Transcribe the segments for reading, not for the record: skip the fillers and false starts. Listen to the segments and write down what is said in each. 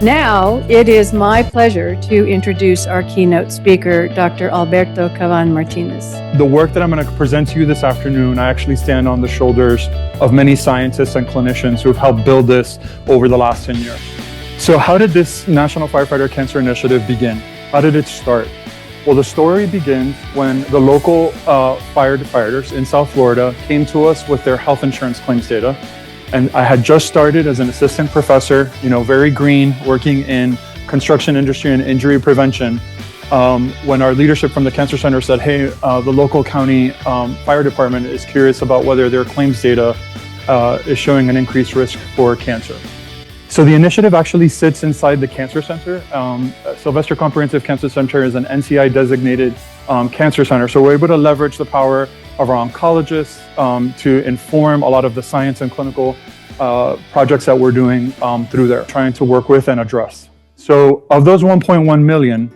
Now, it is my pleasure to introduce our keynote speaker, Dr. Alberto Caban-Martinez. The work that I'm going to present to you this afternoon, I actually stand on the shoulders of many scientists and clinicians who have helped build this over the last 10 years. So how did this National Firefighter Cancer Initiative begin? How did it start? Well, the story begins when the local firefighters in South Florida came to us with their health insurance claims data. And I had just started as an assistant professor, very green, working in construction industry and injury prevention, when our leadership from the Cancer Center said, hey, the local county fire department is curious about whether their claims data is showing an increased risk for cancer. So the initiative actually sits inside the Cancer Center. Sylvester Comprehensive Cancer Center is an NCI designated cancer center. So we're able to leverage the power of our oncologists to inform a lot of the science and clinical projects that we're doing through there, trying to work with and address. So of those 1.1 million,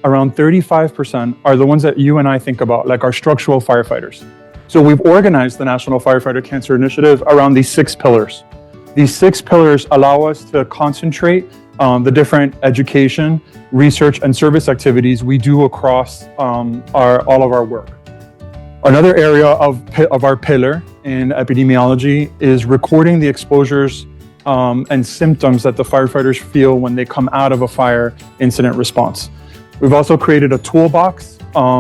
around 35% are the ones that you and I think about, like our structural firefighters. So we've organized the National Firefighter Cancer Initiative around these 6 pillars. These 6 pillars allow us to concentrate the different education, research, and service activities we do across all of our work. Another area of our pillar in epidemiology is recording the exposures and symptoms that the firefighters feel when they come out of a fire incident response. We've also created a toolbox.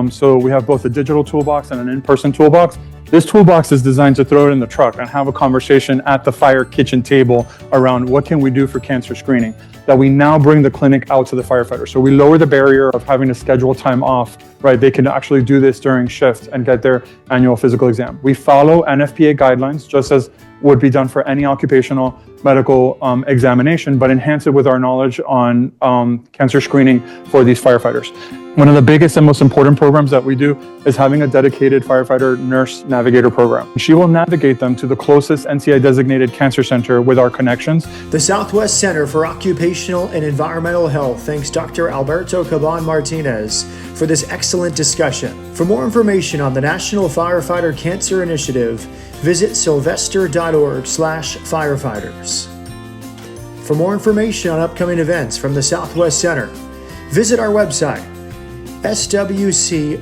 So we have both a digital toolbox and an in-person toolbox. This toolbox is designed to throw it in the truck and have a conversation at the fire kitchen table around what can we do for cancer screening, that we now bring the clinic out to the firefighters. So we lower the barrier of having to schedule time off, right? They can actually do this during shift and get their annual physical exam. We follow NFPA guidelines, just as would be done for any occupational medical examination, but enhance it with our knowledge on cancer screening for these firefighters. One of the biggest and most important programs that we do is having a dedicated firefighter nurse navigator program. She will navigate them to the closest NCI designated cancer center with our connections. The Southwest Center for Occupational and Environmental Health thanks Dr. Alberto Caban-Martinez for this excellent discussion. For more information on the National Firefighter Cancer Initiative, visit sylvester.org/firefighters. For more information on upcoming events from the Southwest Center, visit our website, SWCOEH.org.